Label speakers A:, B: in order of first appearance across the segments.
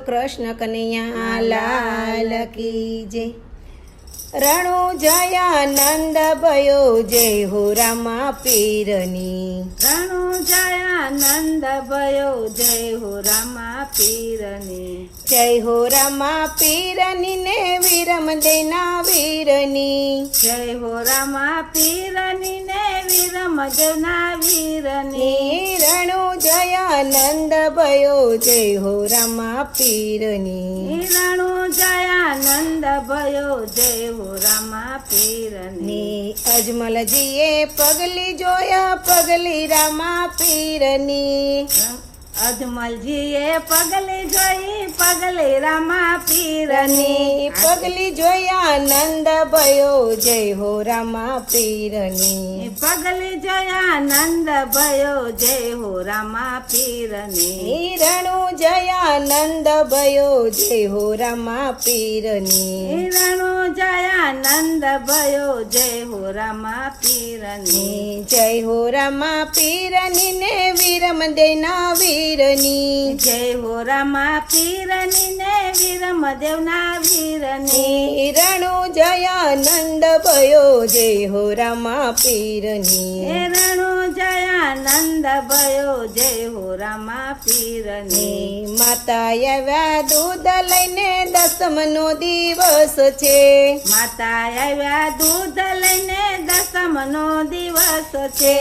A: કૃષ્ણ કનૈયા લાલ કી જય। રણુ જયાનંદ ભયો જય હો રામા પીરની।
B: રણુ જયાનંદ ભયો જય હો રામા પીરની।
A: જય હો રામા પીરની ને વીરમ દેના વીરની।
B: જય હો રામા પીરની ને વીરમ દેવના વીરની।
A: રણુ જયાનંદ ભયો જય હો રામા પીરની।
B: રણુ જયાનંદ ભયો જય હો રામા પીરની।
A: અજમલજીએ પગલી જોયા પગલી રામા પીરની।
B: અજમલજીએ પગલી જોઈ પગલી રામા પીરની।
A: પગલી જોયા નંદ ભયો જય હો રામા પીરની।
B: પગલી જોયા નંદ ભયો જય હો રામા પીરની।
A: રણુ જયાનંદ ભયો જય હો રામા પીરની।
B: રણુ જયાનંદ ભયો જય હો રામા પીરની।
A: જય હો રામા પીરની ને વીરમ દેના વીરની।
B: જય હો રામા પીરની ને વીરમ દેવના વીરની।
A: રણુ જયાનંદ ભયો જય હો રામા પીરની।
B: રણુ જયાનંદ ભયો જય હો રામા પીરની।
A: માતા આવ્યા દૂધ લઈને દસમનો દિવસ છે।
B: માતા આવ્યા દૂધ લઈને દસમનો દિવસ છે।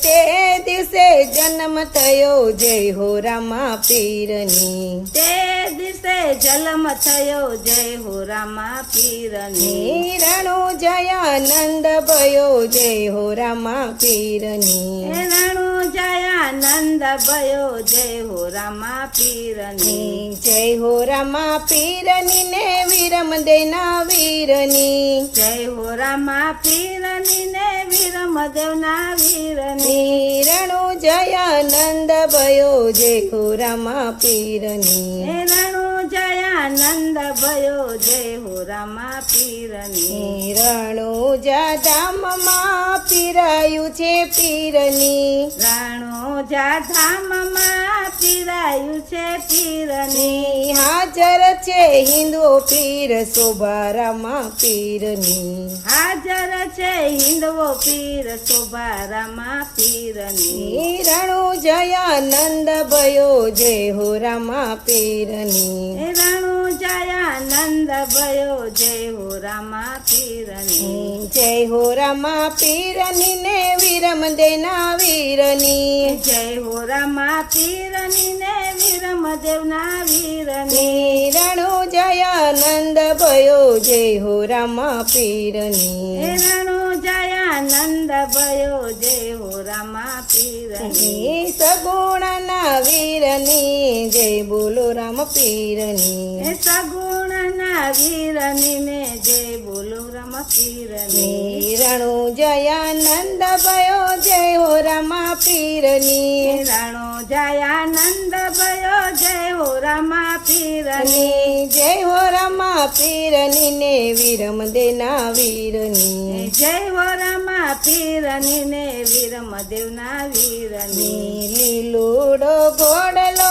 A: તે દિવસે જન્મ થયો જય હો રામા પીરની।
B: તે દિવસે જન્મ થયો જય હો રામા પીરની।
A: રણુ જયાનંદ ભયો જય હો રામા પીરની।
B: રણુ જયાનંદ ભયો જય હો રામા પીરની।
A: જય હો રામા પીરની ને વીરમ દેના વીરની।
B: જય હો રામા પીરની ને વીરમ દેવના વીરની।
A: રણુ જયાનંદ ભયો જય હો રામા પીરની।
B: રણુ જયાનંદ ભયો જય હો રામા પીરની।
A: રણુ ધામમાં પીરાયું છે પીરની।
B: રણુ ધામમાં પીરાયું છે પીરની।
A: હાજર છે હિન્દુ પીર શોભા રામા પીરની।
B: હાજર છે હિન્દવો પીર શોભા રામા પીરની।
A: રણુ જયાનંદ ભયો જય હો રામા પીરની।
B: રણુ જયાનંદ ભયો જય હો રામા પીરની।
A: જય હો રામા પીરની ને વીરમ દેના વીરની।
B: જય હો રામા પીરની ને વીરમ દેવના વીરની।
A: રણુ જયાનંદ ભયો જય હો રામા પીરની।
B: રણુ જયાનંદ ભયો જય હો રામા પીરની।
A: સગુણના વીરની જય બોલો રામ પીરની।
B: સગુણના વીરની ને જય બોલો રામ પીરની।
A: રણુ જયાનંદ ભયો જય હો રામા પીરની।
B: રણુ જયાનંદ ભયો જય હો રામા પીરની।
A: જય હો રામા પીરની ને વીરમ દેના વીરની।
B: જય હો રામા પીરની ને વીરમ દેવના વીરની।
A: લીલુડો ઘોડલો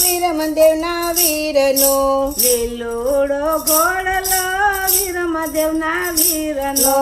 A: વીરમ દેવના વીરનો।
B: લીલોડો ઘોડલો વીરમ દેવના વીરનો।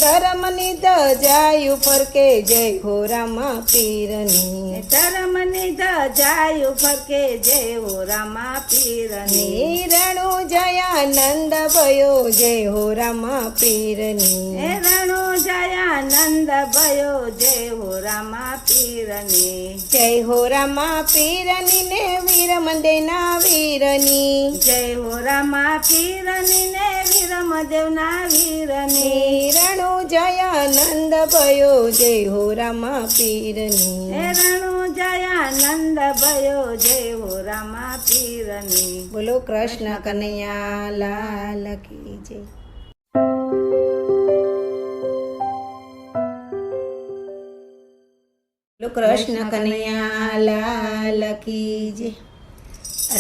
A: ધર્મની ધજાયું ફરકે જય હો રામા પીરની।
B: ધર્મની ધજાયું ફરકે જય હો રામા પીરની।
A: રણુ જયાનંદ ભયો જય હો રામા પીરની।
B: રણુ જયાનંદ ભયો જય હો રામા પીરની।
A: જય હો રામા પીરની ને વીરમ દેના વીરની।
B: જય હો રામા પીરની ને વીરમ દેવના વીરની।
A: રણુ જયાનંદ ભયો જય હો રામા પીરની।
B: રણુ જયાનંદ ભયો જય હો રામા પીરની।
A: બોલો કૃષ્ણ કનૈયા લાલ કી જય। બોલો કૃષ્ણ કનૈયા લાલ કી જય।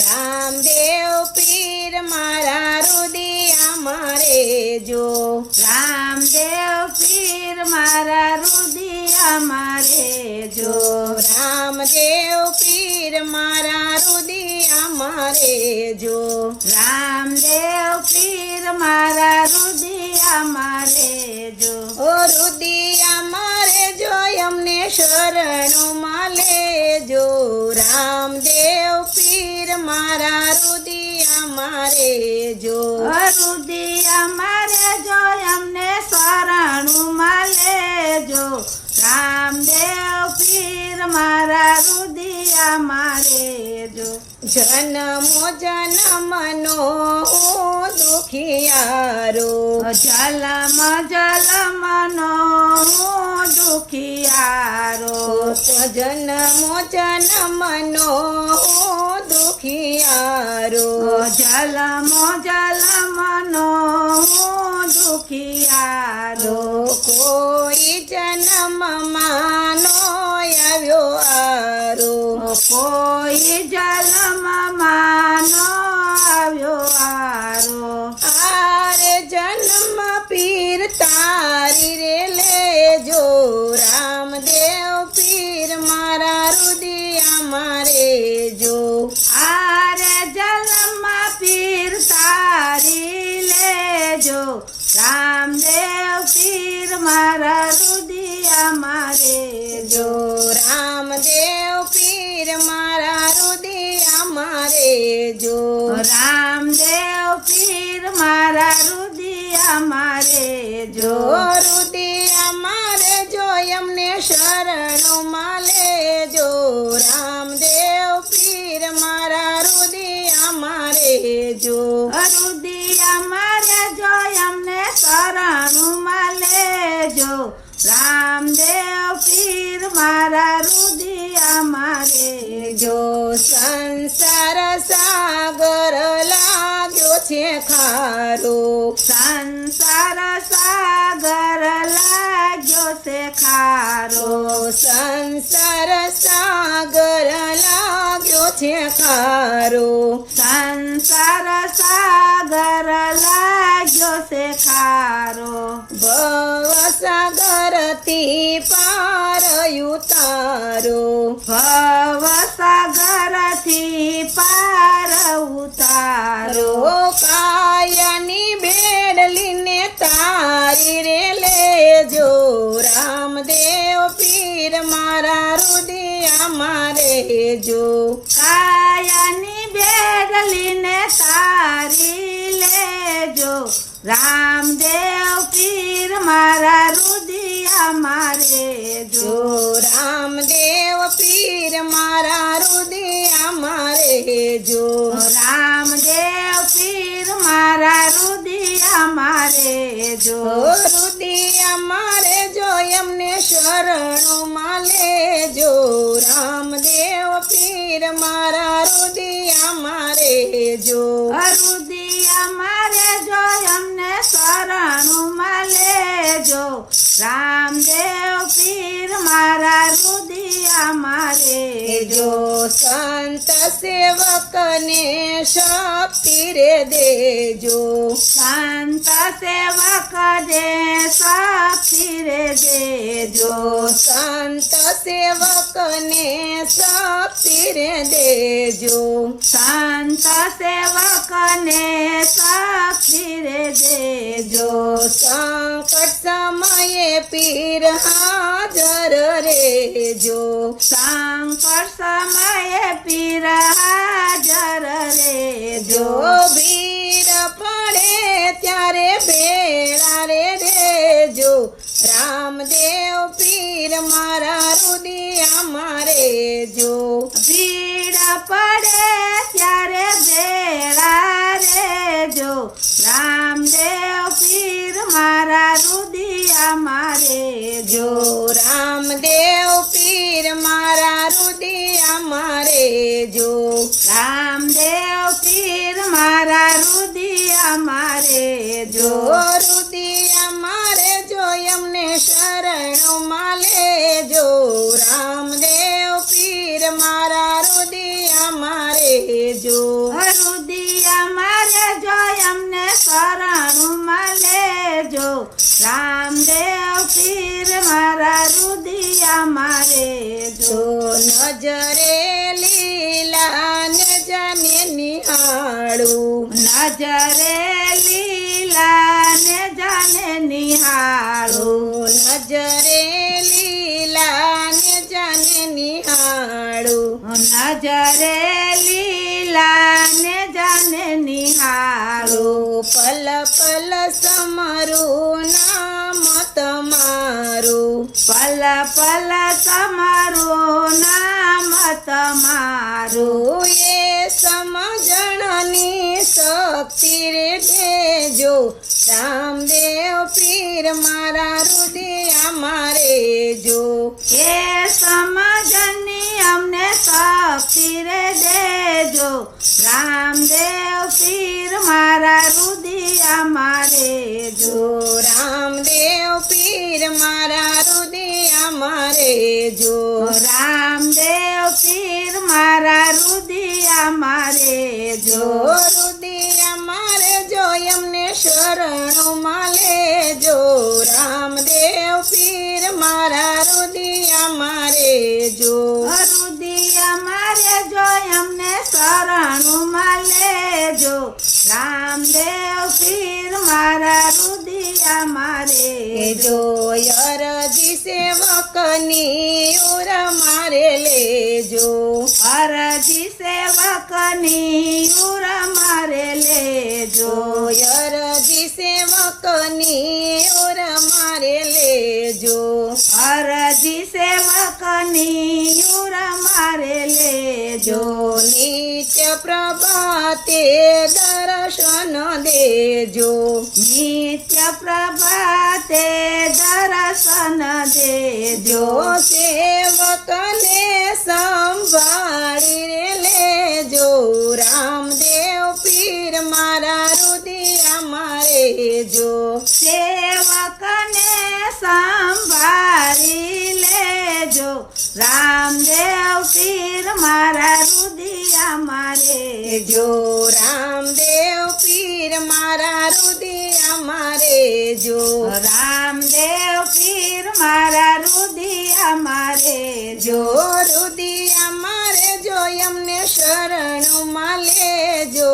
A: રામદેવ પીર મારા રુદિયામાં રેજો।
B: રામદેવ પીર મારા રુદિયામાં રેજો।
A: રામદેવ પીર મારા રુદિયામાં મારે જો
B: રામદેવ પીર મારા રુદિયામાં લેજો.
A: ઓ રુદિયા મારે જો અમને શરણોમાં લેજો. રામદેવ પીર મારા રુદિયા મારે જો
B: રુદિયામાં લેજો અમને શરણોમાં લેજો. રામદેવ પીર મારા રુદિયામાં લેજો.
A: જન્મો જન્મનો હું દુખિયારો
B: જલમ જલમનો હું દુખિયારો.
A: જન્મો જન્મનો હું દુખિયારો
B: જલમો જલમનો હું દુખિયારો.
A: કોઈ જન્મમાંનો આવ્યો આરો
B: કોઈ જન્મમાંનો આવ્યો આરો.
A: આરે જન્મ પીર તારી રે લેજો. રામદેવ પીર મારા રુદિયા મારે જો
B: આરે જન્મ પીર તારી લેજો. રામદેવ પીર મારા રુદિયામાં લેજો.
A: રામદેવ પીર મારા રુદિયામાં રેજો.
B: રામદેવ પીર મારા રુદિયામાં લેજો.
A: રુદિયામાં રેજો અમને શરણોમાં લેજો. રામદેવ પીર મારા રુદિયામાં રેજો.
B: રુદિયામાં લેજો અમને શરણોમાં લેજો. રામદેવ પીર મારા રુદિયામાં લેજો.
A: સંસાર સાગર લાગ્યો છે ખારો.
B: સંસાર સાગર લાગ્યો છે ખારો.
A: સંસાર સાગર લાગ્યો છે ખારો.
B: સંસાર સાગર લાગ્યો છે ખારો.
A: ભવસાગરથી પાર ઉતારો.
B: ભવસાગરથી પાર ઉતારો.
A: કાયાની બેડલીને તારી રે લેજો. રામદેવ પીર મારા રુદિયામાં રેજો.
B: કાયાની બેડલીને તારી લેજો. રામદેવ પીર મારા રુદિયામાં રેજો.
A: રામદેવ પીર મારા રુદિયામાં રેજો.
B: રામદેવ પીર મારા રુદિયામાં રેજો.
A: રુદિયામાં રેજો એમને શરણોમાં લેજો. રામદેવ પીર મારા રુદિયામાં રેજો.
B: રુદિયામાં રેજો અમને શરણોમાં લેજો. રામદેવ પીર મારા રુદિયામાં રેજો.
A: સંત સેવકને શક્તિ રે દેજો.
B: સંત સેવક જે શક્તિ રે દેજો.
A: સંત સેવકને શક્તિ રે દેજો.
B: સંત સેવકને શક્તિ રે દેજો.
A: સંકટ સમયે પીર હાજર રેજો.
B: સંકટ સમયે પીર હાજર રેજો.
A: ભીડ પડે ત્યારે ભેળા રે રેજો. રામદેવ પીર મારા રુદિયામાં રેજો.
B: ભીડ પડે ત્યારે ભેળા રેજો. રામદેવ પીર મારા રુદિયામાં રેજો.
A: રામદેવ પીર મારા રુદિયામાં રેજો.
B: રામદેવ પીર મારા રુદિયામાં રેજો.
A: રુદિયામાં રેજો એમને શરણોમાં લેજો. રામદેવ પીર મારા રુદિયામાં રેજો.
B: રુદિયામાં રેજો અમને શરણોમાં લેજો. રામદેવ પીર મારા રુદિયામાં રેજો.
A: નજરે લીલા ને જાને માળું
B: નજરે લીલા ને જાને નિહાળું
A: નજરે લીલા ને જાને નિહાળું
B: નજરે લીલા ને જાને નિહાળું
A: પલ પલ સમરું નામ તમારું
B: પલ પલ તમારું નામ તમારું
A: એ સમજણની શક્તિ રે દેજો રામદેવ પીર મારા હૃદય મારે જો
B: એ સમજની અમને શક્તિ રે દેજો રામદેવ પીર મારા હૃદય મારે જો
A: રામદેવ પીર મારા હૃદય મારે જો
B: રામદેવ પીર મારા હૃદય મારે જો
A: હૃદય મારે જો એમને શરણમાં લેજો રામદેવ પીર મારા હૃદય મારે જો
B: હૃદય મારે જો એમને શરણમાં લેજો રામદેવ પીર મારા હૃદય મારે
A: જો અરજી સેવકની ઉર મારે લેજો
B: અરજી સેવકની ઉર મારે લેજો
A: અરજી સેવકની ઉર મારે લેજો
B: અરજી સેવકની ઉર મારે લેજો
A: નિત્ય પ્રભાતે દર્શન દેજો
B: નિત્ય પ્રભાતે દર્શન દેજો
A: સેવકને સંભાળી રે લેજો રામદેવ પીર મારા હૃદય મારે જો
B: સેવકને સંભાળી લેજો રામદેવ પીર મારા હૃદય મારે
A: જો રામદેવ પીર મારા હૃદય મારે જો
B: રામદેવ પીર મારા હૃદય મારે
A: જો હૃદય મારે જો એમને શરણમાં લેજો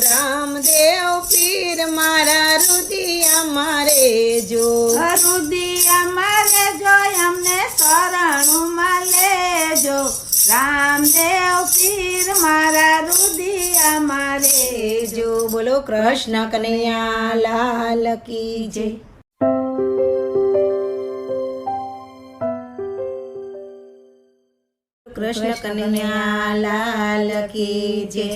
A: રામદેવ પીર મારા હૃદય મારે જો
B: હૃદય મારે જો એમને શરણમાં લેજો રામદેવ પીર મારા હૃદય મારે
A: જો બોલો કૃષ્ણ કનૈયા લાલ કી જય કૃષ્ણ કનૈયા લાલ કી જય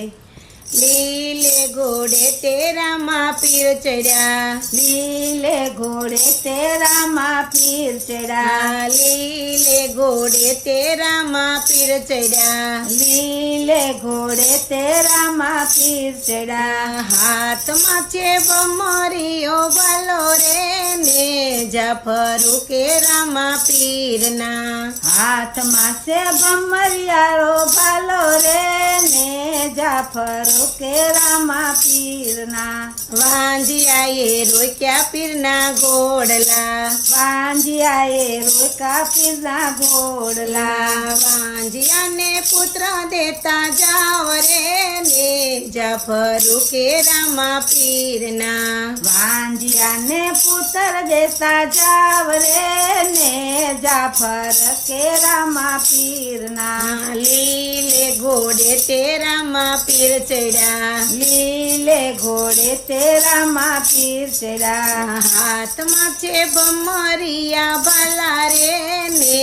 A: લીલે ઘોડે તેરામાં પીર ચડ્યા
B: લીલે ઘોડે તેરામાં પીર ચડ્યા
A: લીલે ઘોડે તેરામાં પીર ચડ્યા
B: લીલે ઘોડે તેરામાં પીર ચડ્યા
A: હાથમાં છે બમરીઓ ભલો રે ને જાફરુ કેરામાં પીરના
B: હાથમાં છે બમરિયાળો ભાલો રે ને જાફર કેરામાં પીરના
A: વાંજિયાએ રોક્યા પીરના ગોડલા
B: વાંજિયાએ રોકા પીરના ગોડલા
A: વાંજિયાને પુત્ર દેતા જાવ રે ને જાફરુ કેરામાં પીરના
B: વાંજિયાને પુત્ર દેતા જાવ રે ને જાફર કેરામાં પીરના
A: લીલે ઘોડે તેરામાં પીર ચડ્યા
B: લીલે ઘોડે તેરામાં પીર ચડ્યા
A: હાથમાં છે બમરિયા ભલા રે ને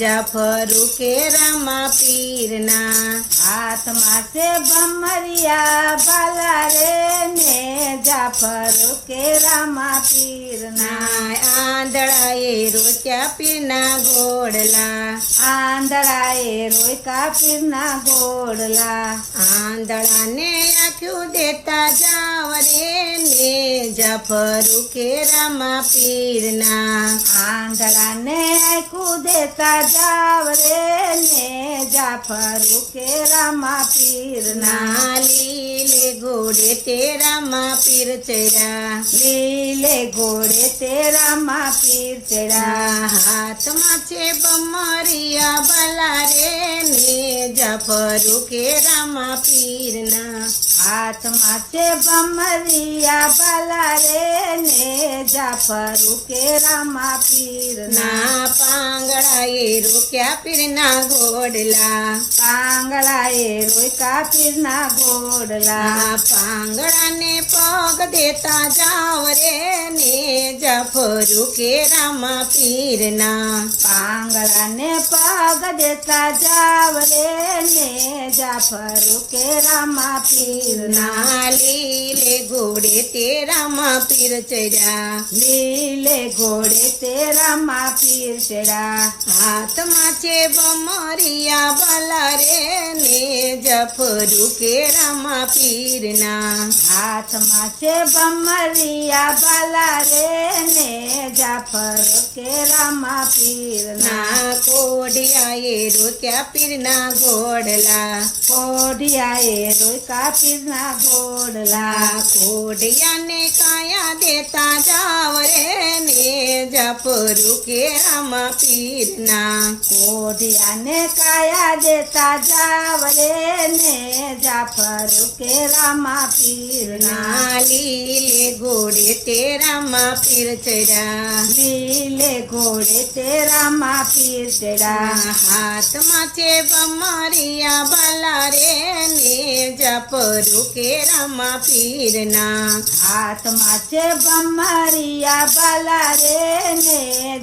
A: જાફરુ કેરામાં પીરના
B: હાથમાં છે બમરિયા બાલા રે ને જાફર કેરામાં પીરના
A: આંધળાએ રોક્યા પીરના ગોડલા
B: આંધળાએ રોકા પીરના ગોડલા
A: આંધળાને આંખ્યું દેતા જાવ રે ને જાફરુ કેરામાં પીરના
B: આંધળાને આખું દેતા જાવ રે ને જાફર કેરામાં પીરના
A: લીલે ઘોડે તેરામાં પીર ચડ્યા
B: લીલે ઘોડે તેરામાં પીર ચડ્યા
A: હાથમાં છે બમરિયા ભલા રે ને જાફરુ કેરામાં પીરના
B: હાથમાં છે ભમરિયા ભલા રે ને જાફરું કે રામા પીરના
A: ના પાંગળાએ રોક્યા પીરના ઘોડલા
B: પાંગળાએ રોક્યા પીરના ઘોડલા
A: ના પાંગળાને પગ દેતા જાવ રે ને જાફરું કે રામા પીરના
B: પાંગળાને પગ દેતા જાવ રે ને જાફરું કે રામા પીરના
A: ના લીલે ઘોડે તે રામા પીર ચડ્યા
B: લીલે ઘોડે તે રામા પીર ચડ્યા
A: હાથમાં છે બમરિયા ભલા રે ને જાફરું કે રામા પીરના
B: હાથમાં છે ભમરિયા ભલા રે ને જાફર કે રામા પીરના
A: ના કોડિયાએ રોક્યા પીરના ઘોડલા
B: કોઢિયાએ રોક્યા પીરના ઘોડલા
A: કોડિયાને કાયા દેતા જાવ રે ને જાફરું કે રામા પીરના
B: કોઢિયાને કાયા દેતા જાવ રે ને જાફર કે રામા પીરના
A: ના લીલે ઘોડે તે રામા પીર ચડ્યા
B: લીલે ઘોડે તે રામા પીર ચડ્યા
A: હાથમાં છે બમરિયા ભલા રે ને જાફરું કે રામા પીરના
B: હાથમાં છે ભમરિયા ભલા રે ને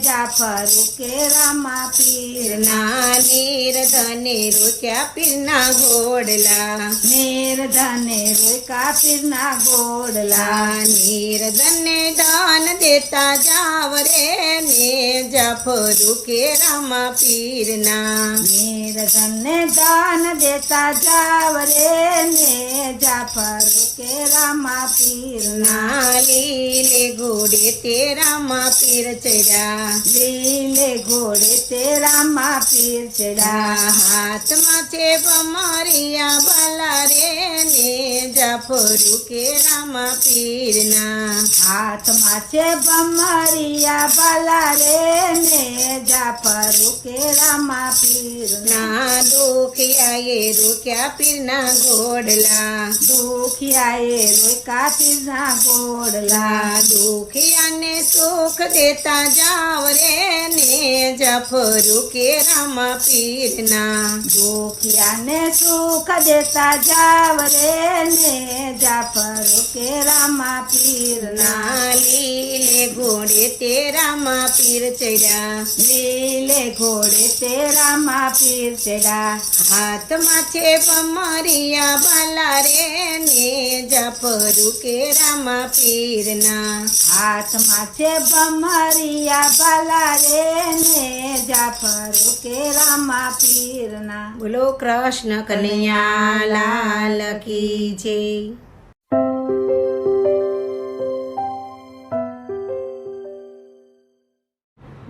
B: જાફર કે રામા પીરના
A: ના નિર્ધને રોક્યા પીરના ઘોડલા
B: નિર્ધને રોક્યા પીરના ઘોડલા
A: નિર્ધને દાન દેતા જાવ રે ને જાફરું કે રામા પીરના
B: નિર્ધનને દાન દેતા જાવ રે ને જાફર કે રામા પીરના
A: ના લીલે ઘોડે તે રામા પીર ચડ્યા
B: લીલે ઘોડે તે રામા પીર ચડ્યા
A: હાથમાં છે બમરિયા ભલા રે ને જાફરું કે રામા પીરના
B: હાથમાં છે ભમરિયા ભલા રે ને જાફર કે રામા પીરના
A: ના દુખિયાએ રોક્યા પીરના ઘોડલા
B: દુખિયાએ રોક્યા પીરના ઘોડલા
A: દુખિયાને સુખ દેતા જાવ રે ને જાફરું કે રામા પીરના
B: દુખિયાને સુખ દેતા જાવ રે ને જાફર કે રામા પીરના
A: ના લીલે ઘોડે તે રામા પીર ચડ્યા
B: લીલે ઘોડે તે રામા પીર ચડ્યા
A: હાથમાં છે બમરિયા ભલા રે ને જાફરું કે રામા પીરના
B: હાથમાં છે ભમરિયા ભલા રે ને જાફર કે રામા પીરના
A: બોલો કૃષ્ણ કનૈયા લાલ કી જય.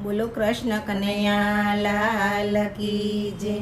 A: બોલો કૃષ્ણ કનૈયા લાલ કી જય.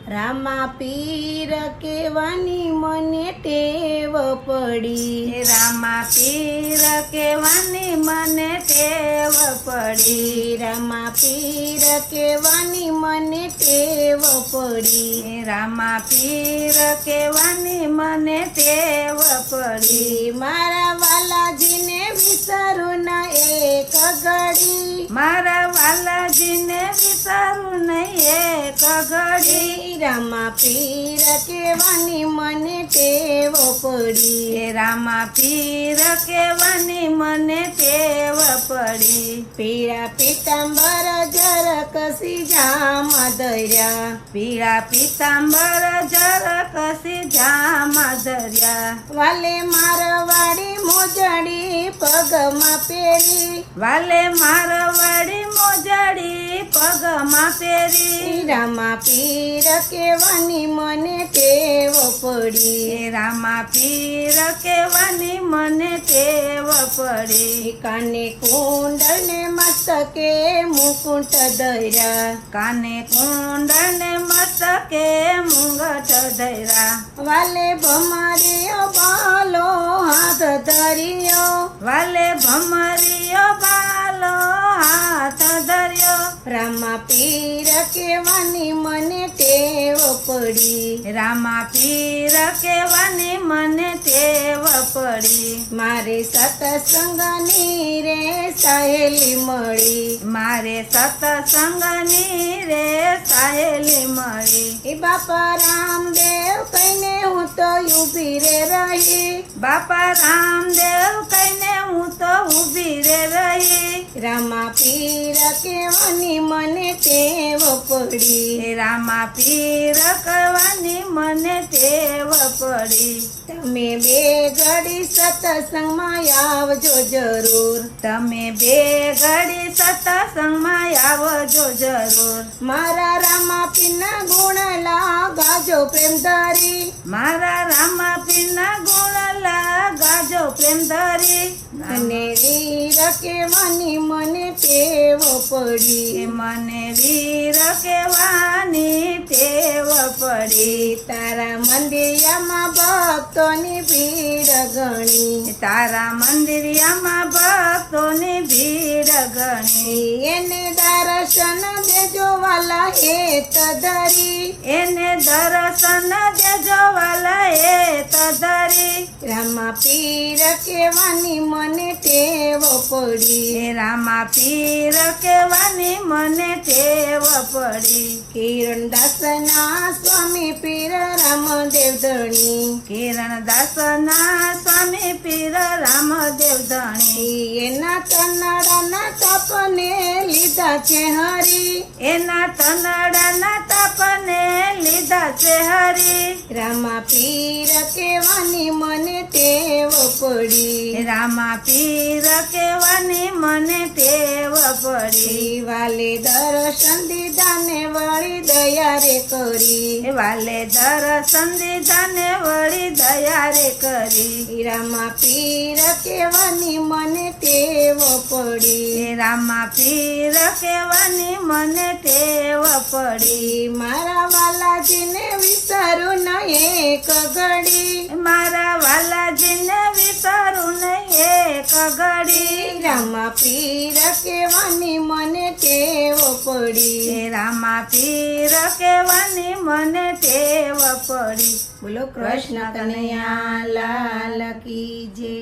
A: રામા પીર કેવાની મને ટેવ પડી
B: રામા પીર કેવાની મને ટેવ પડી
A: રામા પીર કેવાની મને ટેવ પડી
B: રામા પીર કેવાની મને ટેવ પડી
A: મારા વાલાજીને વિસરું ના એક ઘડી
B: મારા વાલાજીને વિસરું નહીં એક ઘડી
A: રામા પીર કેવાની મને ટેવ પડી
B: રામા પીર કેવાની મને ટેવ પડી
A: પીળા પીતાંબર જર કસી જામ દર્યા
B: પીળા પીતાંબર જર કસી જામ દર્યા
A: વાલે મારવાડી મોજડી પગમાં પહેરી
B: વાલે મારવાડી મોજડી પગમાં પહેરી
A: રામા પીર કેવાની મને ટેવ પડી
B: રામા પીર કેવાની મને ટેવ પડી
A: કાને કુંડળ ને મસ્તકે મુકુટ દર્યા
B: કાને કુંડળ ને મસ્તકે મુંગટ ધર્યા
A: વાલે ભમરિયો બાલો હાથ ધર્યો
B: વાલે ભમરિયો બાલો હાથ ધર્યો
A: રામા પીર કેવાની મને ટેવ પડી.
B: રામા પીર કહેવાની મને ટેવ પડી.
A: મારે સત્સંગની રે સહેલી મળી.
B: મારે સત્સંગની રે સહેલી મળી.
A: એ બાપા રામદેવ કહીને હું તો ઊભી રે રહી.
B: બાપા રામદેવ કહીને હું તો ઊભી રે રહી.
A: રામા પીર કહેવાની મને ટેવ પડી.
B: રામા પીર કહેવાની મને ટેવ પડી.
A: તમે બે ઘડી સત્સંગમાં આવજો જરૂર.
B: તમે બે ઘડી સત્સંગમાં આવજો જરૂર.
A: મારા રામા પીરના ગુણ લાગાજો પ્રેમ ધરી.
B: મારા રામા પીરના ગુણ લાગાજો પ્રેમ ધરી.
A: અને વીર કહેવાની મને ટેવ પડી.
B: મને વીર કહેવાની ટેવ પડી.
A: તારા મંદિરમાં ભક્તોની ભીડ ઘણી.
B: તારા મંદિરમાં ભક્તોની ભીડ ઘણી.
A: એને દર્શન દેજો વાલા હેત ધરી.
B: એને દર્શન દેજો વાલા હેત ધરી.
A: રામા પીર કહેવાની મને ટેવ પડી.
B: રામા પીર કહેવાની મને ટેવ પડી.
A: કિરણદાસના સ્વામી પીર રામદેવ ધણી.
B: કિરણદાસના સ્વામી પીર રામદેવ ધણી.
A: એના તનડાના તપને લીધા છે હરી.
B: એના તનડાના તપને લીધા છે હરી.
A: રામા પીર કહેવાની મને ટેવ પડી.
B: રામા પીર કહેવાની મને ટેવ પડી.
A: વાલે દર્શન દીધા ને વળી દયા રે કરી.
B: વાલે દર્શન દીધા ને વળી દયા રે કરી.
A: રામા પીર કહેવાની મને ટેવ પડી.
B: રામા પીર કહેવાની મને ટેવ પડી.
A: મારા વાલાજીને વિચારું ન એક ઘડી.
B: મારા વાલાજીને વિચારું નહીં એક ઘડી.
A: રામા પીર કહેવાની મને ટેવ પડી.
B: રામા પીર કહેવાની મને ટેવ પડી.
A: બોલો કૃષ્ણ કનૈયા લાલ કી જય.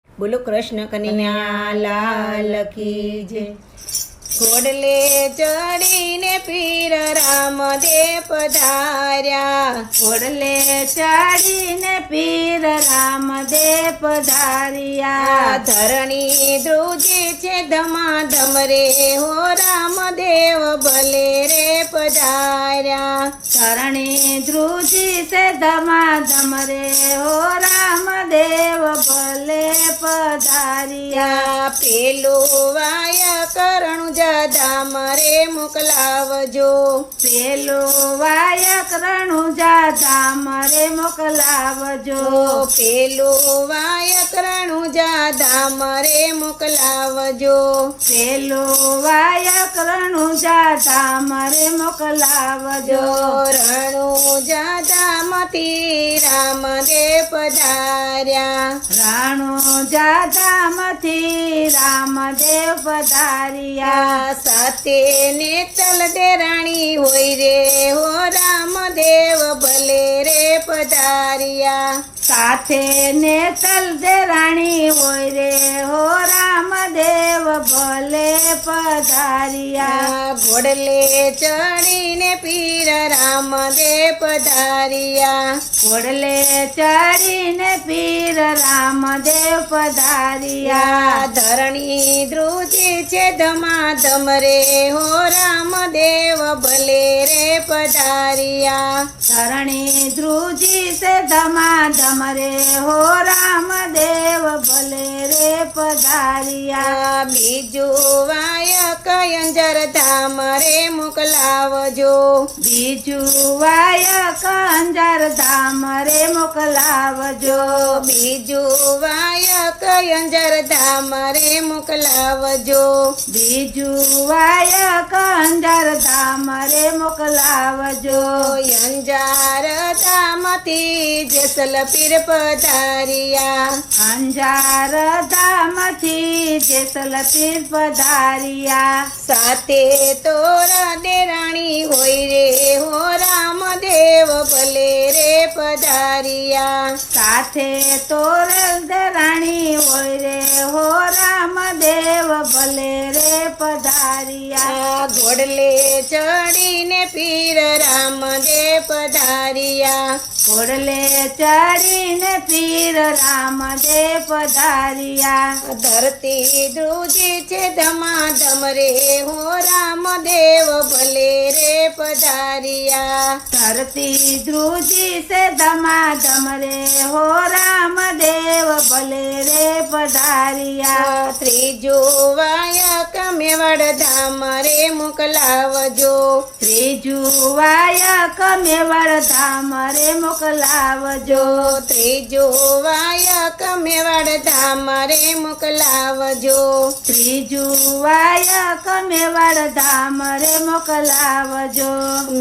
A: બોલો કૃષ્ણ કનૈયા લાલ કી જય. ઘોડલે ચડીને પીર રામદેવ પધાર્યા.
B: ઘોડલે ચડીને પીર રામદેવ પધાર્યા.
A: ધરણી ધ્રુજે છે ધમાધમ રે હો રામદેવ ભલે રે પધાર્યા.
B: ધરણી ધ્રુજી છે ધમાધમ રે હો રામદેવ ભલે પધાર્યા.
A: પેલું વાય કરણું જાદા મારે મોકલાવજો.
B: પેલું વાયક રણુજા ધામ રે મોકલાવજો.
A: પેલું વાય કરણું જાદા મારે મોકલાવજો.
B: પેલું વાયક રણુજા ધામ રે મોકલાવજો.
A: રણું જાદામાંથી રામદેવ પધાર્યા.
B: રણુજા ધામથી રામદેવ પધાર્યા.
A: સાથે ને ચલ દે રાણી હોય રે હો રામદેવ ભલે રે પધાર્યા.
B: સાથે ને ચલ દે રાણી હોય રે હો રામદેવ ભલે પધાર્યા.
A: ઘોડલે ચડીને પીર રામદેવ પધાર્યા.
B: ઘોડલે ચડીને પીર રામદેવ પધાર્યા.
A: ધરણી ધ્રુજી છે ધમાધમ રે હો રામદેવ ભલે રે પધાર્યા.
B: ધરણી ધ્રુજી છે ધમાધમ રે હો રામદેવ ભલે રે પધાર્યા.
A: બીજું વાય કયંજર ધામ રે મોકલાવજો.
B: બીજું વાયક અંજાર ધામ રે મોકલાવજો.
A: બીજું વાય કયંજર ધામ રે મોકલાવજો.
B: બીજું વાયક અંજાર ધામ રે મોકલાવજો.
A: અંજાર ધામથી જેસલ પીર પધાર્યા.
B: અંજાર ધામથી જેસલ પીર પધાર્યા.
A: સાથે તોર દેરાણી હોય રે હો રામદેવ ભલે રે પધાર્યા.
B: સાથે તોરલ રાણી હોય રે હો રામદેવ ભલે રે પધાર્યા.
A: ઘોડલે ચડીને પીર રામદેવ પધાર્યા.
B: ઘોડલે ચડીને પીર રામદેવ પધાર્યા.
A: ધરતી ધ્રુજી છે ધમાધમ રે હો રામદેવ ભલે રે પધાર્યા.
B: ધરતી ધ્રુજી સે ધમાધમ રે હો રામદેવ ભલે રે પધાર્યા.
A: ત્રીજો વાયક મેવાડ ધામ રે મોકલાવજો.
B: ત્રીજું વાયક મેવાડ ધામ રે મોકલાવજો.
A: ત્રીજો વાયક મેવાડ ધામ રે મોકલાવજો.
B: ત્રીજું વાયક મેવાડ ધામ રે મોકલાવજો.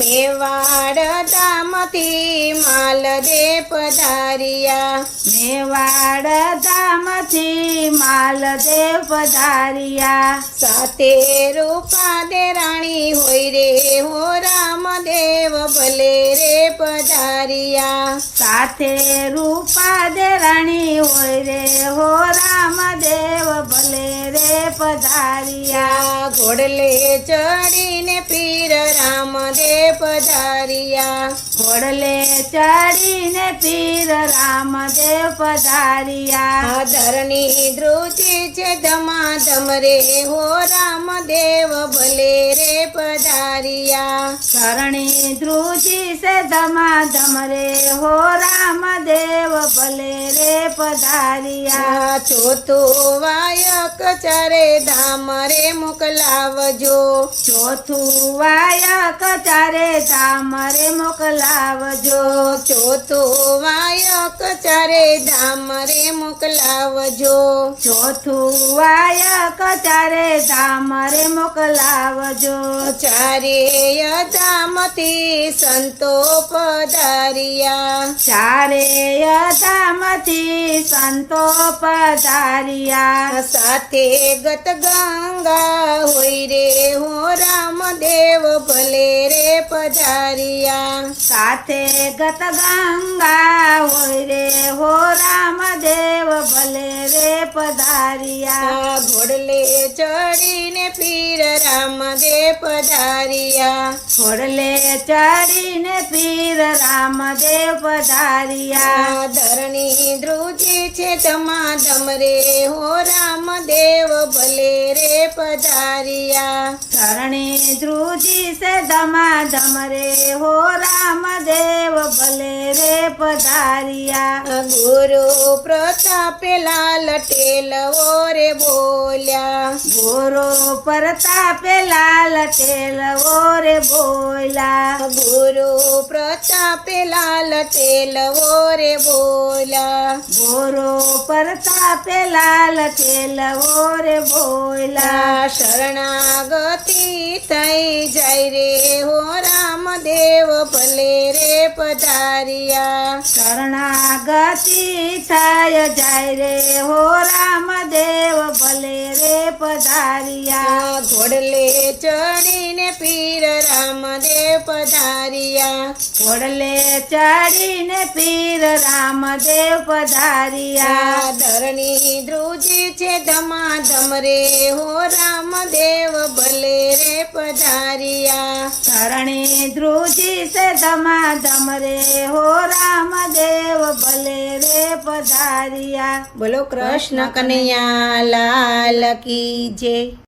A: મેવાડ ધામથી માલદે પધાર્યા.
B: મેવાડ ધામથી માલદેવ પધાર્યા.
A: સાથે રૂપા દેરાણી હોય રે હો રામદેવ ભલે રે પધાર્યા.
B: સાથે રૂપા દેરાણી હોય રે હો રામદેવ ભલે રે પધાર્યા.
A: ઘોડલે ચડીને પીર રામદેવ પધાર્યા.
B: ઘોડલે ચડીને પીર રામદેવ પધાર્યા.
A: ધરણી ધ્રુજી છે ધમાધમ રે હો રામદેવ ભલે રે પધાર્યા.
B: ધરણી ધ્રુજી સે ધમાધમ રે હો રામદેવ ભલે રે પધાર્યા.
A: ચોથું વાયક ચારે ધામ રે મોકલાવજો.
B: ચોથું વાયક ચારે ધામ રે મોકલાવજો.
A: ચોથું વાયક ચારે ધામ રે મોકલાવજો.
B: ચોથું વાયક ચારે ધામ રે મોકલાવજો.
A: ચારેય ધામથી સંતો પધાર્યા.
B: ચારેય ધામથી સંતો પધાર્યા.
A: સાથે ગત ગંગા હોય રે હો રામદેવ ભલે રે પધાર્યા.
B: સાથે ગત ગંગા હોય રે હો રામદેવ ભલે રે પધાર્યા.
A: ઘોડલે ચડીને પીર રામદેવ પધાર્યા.
B: ઘોડલે ચડીને પીર રામદેવ પધાર્યા.
A: ધરણી ધ્રુજી છે ધમાધમ રે હો રામદેવ ભલે રે પધાર્યા.
B: ધરણી ધ્રુજી સે ધમાધમ રે હો રામદેવ ભલે રે પધાર્યા.
A: ગુરુ પ્રતાપે લાલ ટેલવો રે બોલ્યા.
B: ગુરુ પ્રતાપે લાલ ટેલવો રે બોલ્યા.
A: ગુરુ પ્રતાપે લાલ ટેલવો રે બોલ્યા.
B: ગુરુ પ્રતાપે લાલ ટેલવો રે બોલ્યા.
A: શરણાગતિ થઈ જાય રે હો રામદેવ ભલે રે પધાર્યા.
B: શરણાગતિ થાય જાય રે હો રામદેવ ભલે રે પધાર્યા.
A: ઘોડલે ચડીને પીર રામદેવ પધાર્યા.
B: ઘોડલે ચડીને પીર રામદેવ પધાર્યા.
A: ધરણી ધ્રુજી છે ધમાધમ રે હો રામદેવ ભલે રે પધાર્યા.
B: ધરણી ધ્રુજી સે ધમાધમ રે હો રામદેવ ભલે રે પધાર્યા.
A: બોલો કૃષ્ણ કનૈયા લાલ કી જય.